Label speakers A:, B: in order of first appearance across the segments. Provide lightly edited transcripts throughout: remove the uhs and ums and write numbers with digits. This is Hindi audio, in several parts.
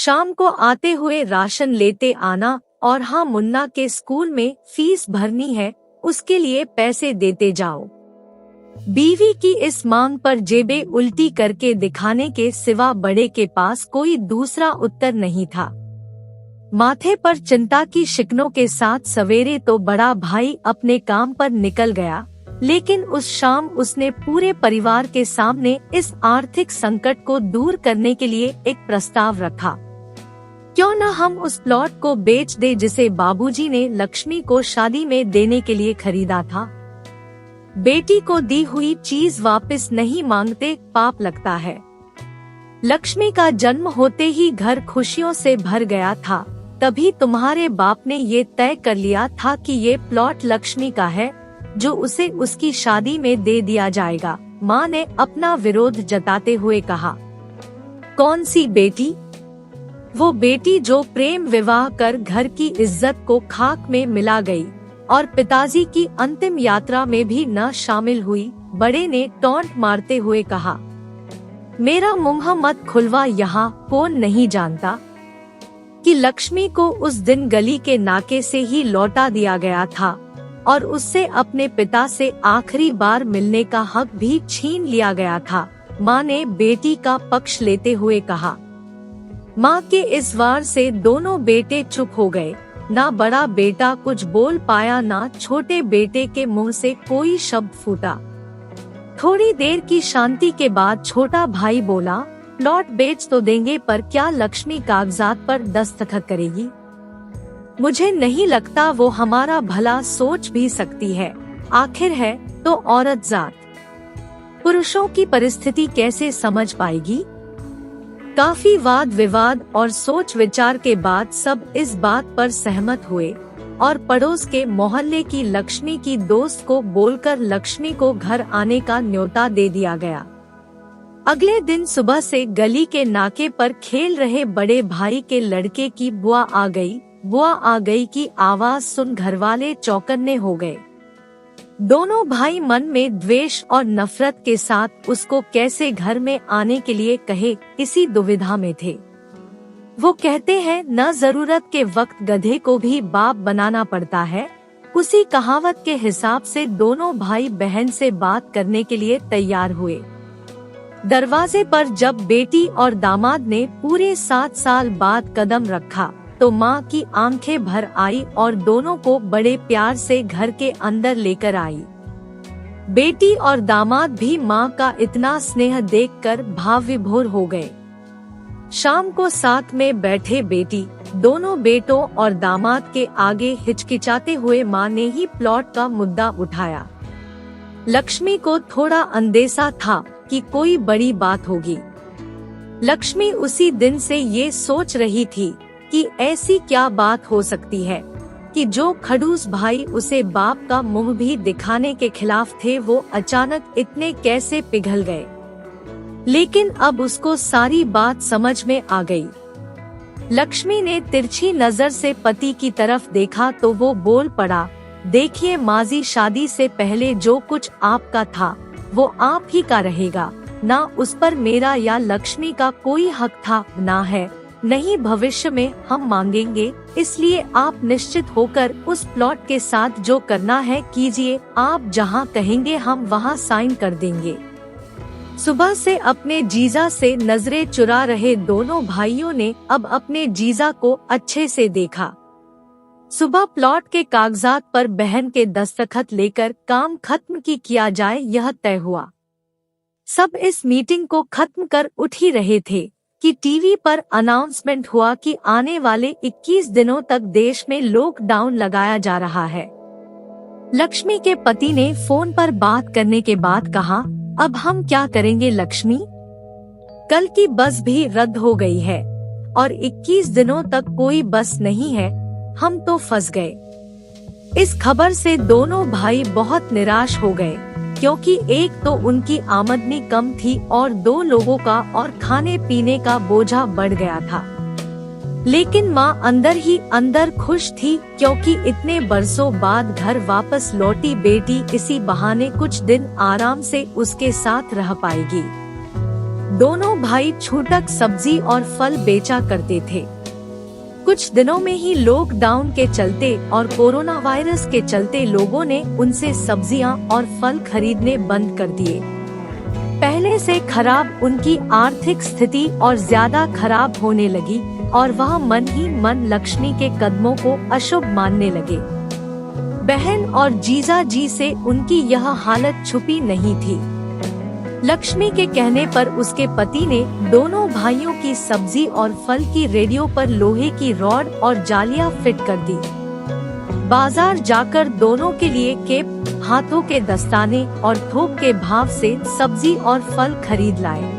A: शाम को आते हुए राशन लेते आना और हाँ, मुन्ना के स्कूल में फीस भरनी है, उसके लिए पैसे देते जाओ। बीवी की इस मांग पर जेबें उल्टी करके दिखाने के सिवा बड़े के पास कोई दूसरा उत्तर नहीं था। माथे पर चिंता की शिकनों के साथ सवेरे तो बड़ा भाई अपने काम पर निकल गया, लेकिन उस शाम उसने पूरे परिवार के सामने इस आर्थिक संकट को दूर करने के लिए एक प्रस्ताव रखा। क्यों न हम उस प्लॉट को बेच दे जिसे बाबूजी ने लक्ष्मी को शादी में देने के लिए खरीदा था। बेटी को दी हुई चीज वापस नहीं मांगते पाप लगता है। लक्ष्मी का जन्म होते ही घर खुशियों से भर गया था, तभी तुम्हारे बाप ने ये तय कर लिया था कि ये प्लॉट लक्ष्मी का है, जो उसे उसकी शादी में दे दिया जाएगा। माँ ने अपना विरोध जताते हुए कहा। कौन सी बेटी? वो बेटी जो प्रेम विवाह कर घर की इज्जत को खाक में मिला गई और पिताजी की अंतिम यात्रा में भी न शामिल हुई। बड़े ने टॉन्ट मारते हुए कहा। मेरा मुंह मत खुलवा, यहाँ कौन नहीं जानता कि लक्ष्मी को उस दिन गली के नाके से ही लौटा दिया गया था और उससे अपने पिता से आखिरी बार मिलने का हक भी छीन लिया गया था। माँ ने बेटी का पक्ष लेते हुए कहा। माँ के इस वार से दोनों बेटे चुप हो गए। ना बड़ा बेटा कुछ बोल पाया, ना छोटे बेटे के मुंह से कोई शब्द फूटा। थोड़ी देर की शांति के बाद छोटा भाई बोला, प्लॉट बेच तो देंगे, पर क्या लक्ष्मी कागजात पर दस्तखत करेगी? मुझे नहीं लगता वो हमारा भला सोच भी सकती है। आखिर है तो औरत जात, पुरुषों की परिस्थिति कैसे समझ पाएगी? काफी वाद विवाद और सोच विचार के बाद सब इस बात पर सहमत हुए और पड़ोस के मोहल्ले की लक्ष्मी की दोस्त को बोलकर लक्ष्मी को घर आने का न्योता दे दिया गया। अगले दिन सुबह से गली के नाके पर खेल रहे बड़े भाई के लड़के की बुआ आ गई की आवाज सुन घरवाले चौकन्ने हो गए। दोनों भाई मन में द्वेष और नफरत के साथ उसको कैसे घर में आने के लिए कहे, इसी दुविधा में थे। वो कहते हैं, न जरूरत के वक्त गधे को भी बाप बनाना पड़ता है। उसी कहावत के हिसाब से दोनों भाई बहन से बात करने के लिए तैयार हुए। दरवाजे पर जब बेटी और दामाद ने पूरे 7 साल बाद कदम रखा तो माँ की आंखें भर आई और दोनों को बड़े प्यार से घर के अंदर लेकर आई। बेटी और दामाद भी माँ का इतना स्नेह देखकर भाव विभोर हो गए। शाम को साथ में बैठे बेटी, दोनों बेटों और दामाद के आगे हिचकिचाते हुए माँ ने ही प्लॉट का मुद्दा उठाया। लक्ष्मी को थोड़ा अंदेशा था कि कोई बड़ी बात होगी। लक्ष्मी उसी दिन से ये सोच रही थी कि ऐसी क्या बात हो सकती है कि जो खड़ूस भाई उसे बाप का मुंह भी दिखाने के खिलाफ थे, वो अचानक इतने कैसे पिघल गए। लेकिन अब उसको सारी बात समझ में आ गई। लक्ष्मी ने तिरछी नजर से पति की तरफ देखा तो वो बोल पड़ा, देखिए माजी, शादी से पहले जो कुछ आपका था वो आप ही का रहेगा। ना उस पर मेरा या लक्ष्मी का कोई हक था, ना है, नहीं भविष्य में हम मांगेंगे। इसलिए आप निश्चित होकर उस प्लॉट के साथ जो करना है कीजिए। आप जहां कहेंगे हम वहां साइन कर देंगे। सुबह से अपने जीजा से नजरें चुरा रहे दोनों भाइयों ने अब अपने जीजा को अच्छे से देखा। सुबह प्लॉट के कागजात पर बहन के दस्तखत लेकर काम खत्म किया जाए, यह तय हुआ। सब इस मीटिंग को खत्म कर उठ ही रहे थे कि टीवी पर अनाउंसमेंट हुआ कि आने वाले 21 दिनों तक देश में लॉकडाउन लगाया जा रहा है। लक्ष्मी के पति ने फोन पर बात करने के बाद कहा, अब हम क्या करेंगे लक्ष्मी? कल की बस भी रद्द हो गई है और 21 दिनों तक कोई बस नहीं है, हम तो फंस गए। इस खबर से दोनों भाई बहुत निराश हो गए, क्योंकि एक तो उनकी आमदनी कम थी और 2 लोगों का और खाने पीने का बोझा बढ़ गया था। लेकिन माँ अंदर ही अंदर खुश थी, क्योंकि इतने बरसों बाद घर वापस लौटी बेटी इसी बहाने कुछ दिन आराम से उसके साथ रह पाएगी। दोनों भाई छूटक सब्जी और फल बेचा करते थे। कुछ दिनों में ही लॉकडाउन के चलते और कोरोना वायरस के चलते लोगों ने उनसे सब्जियां और फल खरीदने बंद कर दिए। पहले से खराब उनकी आर्थिक स्थिति और ज्यादा खराब होने लगी और वह मन ही मन लक्ष्मी के कदमों को अशुभ मानने लगे। बहन और जीजा जी से उनकी यह हालत छुपी नहीं थी। लक्ष्मी के कहने पर उसके पति ने दोनों भाइयों की सब्जी और फल की रेडियो पर लोहे की रॉड और जालियां फिट कर दी। बाजार जाकर दोनों के लिए केप, हाथों के दस्ताने और थोक के भाव से सब्जी और फल खरीद लाए।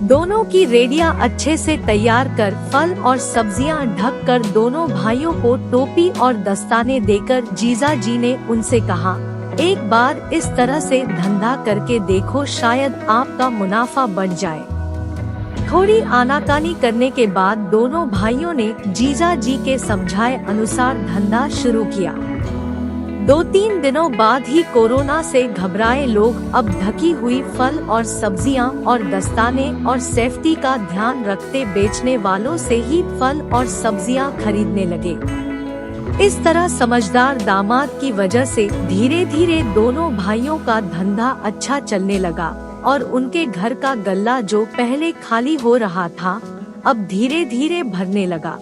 A: दोनों की रेडियां अच्छे से तैयार कर फल और सब्जियां ढक कर दोनों भाइयों को टोपी और दस्ताने देकर जीजा जी ने उनसे कहा, एक बार इस तरह से धंधा करके देखो, शायद आपका मुनाफा बढ़ जाए। थोड़ी आनाकानी करने के बाद दोनों भाइयों ने जीजा जी के समझाए अनुसार धंधा शुरू किया। 2-3 दिनों बाद ही कोरोना से घबराए लोग अब ढकी हुई फल और सब्जियां और दस्ताने और सेफ्टी का ध्यान रखते बेचने वालों से ही फल और सब्जियां खरीदने लगे। इस तरह समझदार दामाद की वजह से धीरे धीरे दोनों भाइयों का धंधा अच्छा चलने लगा और उनके घर का गल्ला जो पहले खाली हो रहा था अब धीरे धीरे भरने लगा।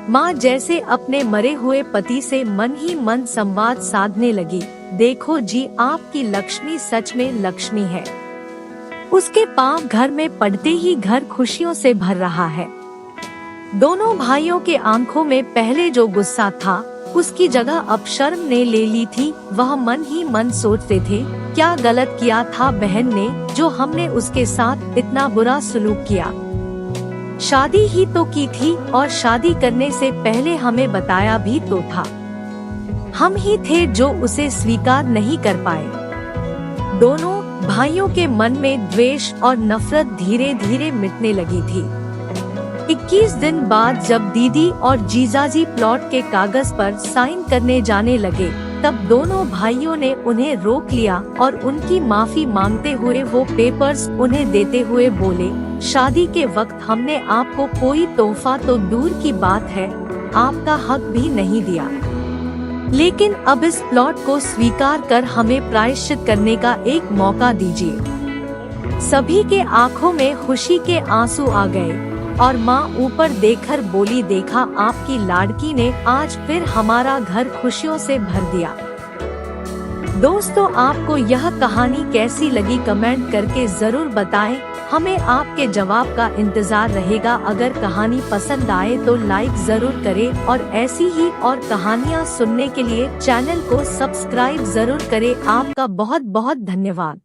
A: माँ जैसे अपने मरे हुए पति से मन ही मन संवाद साधने लगी, देखो जी आपकी लक्ष्मी सच में लक्ष्मी है। उसके पाँव घर में पड़ते ही घर खुशियों से भर रहा है। दोनों भाइयों के आंखों में पहले जो गुस्सा था उसकी जगह अब शर्म ने ले ली थी। वह मन ही मन सोचते थे, क्या गलत किया था बहन ने जो हमने उसके साथ इतना बुरा सलूक किया। शादी ही तो की थी और शादी करने से पहले हमें बताया भी तो था। हम ही थे जो उसे स्वीकार नहीं कर पाए। दोनों भाइयों के मन में द्वेष और नफरत धीरे धीरे मिटने लगी थी। 21 दिन बाद जब दीदी और जीजाजी प्लॉट के कागज पर साइन करने जाने लगे तब दोनों भाइयों ने उन्हें रोक लिया और उनकी माफी मांगते हुए वो पेपर्स उन्हें देते हुए बोले, शादी के वक्त हमने आपको कोई तोहफा तो दूर की बात है आपका हक भी नहीं दिया, लेकिन अब इस प्लॉट को स्वीकार कर हमें प्रायश्चित करने का एक मौका दीजिए। सभी के आंखों में खुशी के आंसू आ गए और माँ ऊपर देखकर बोली, देखा आपकी लाडकी ने आज फिर हमारा घर खुशियों से भर दिया। दोस्तों आपको यह कहानी कैसी लगी कमेंट करके जरूर बताएं, हमें आपके जवाब का इंतजार रहेगा। अगर कहानी पसंद आए तो लाइक जरूर करें और ऐसी ही और कहानियाँ सुनने के लिए चैनल को सब्सक्राइब जरूर करें। आपका बहुत बहुत धन्यवाद।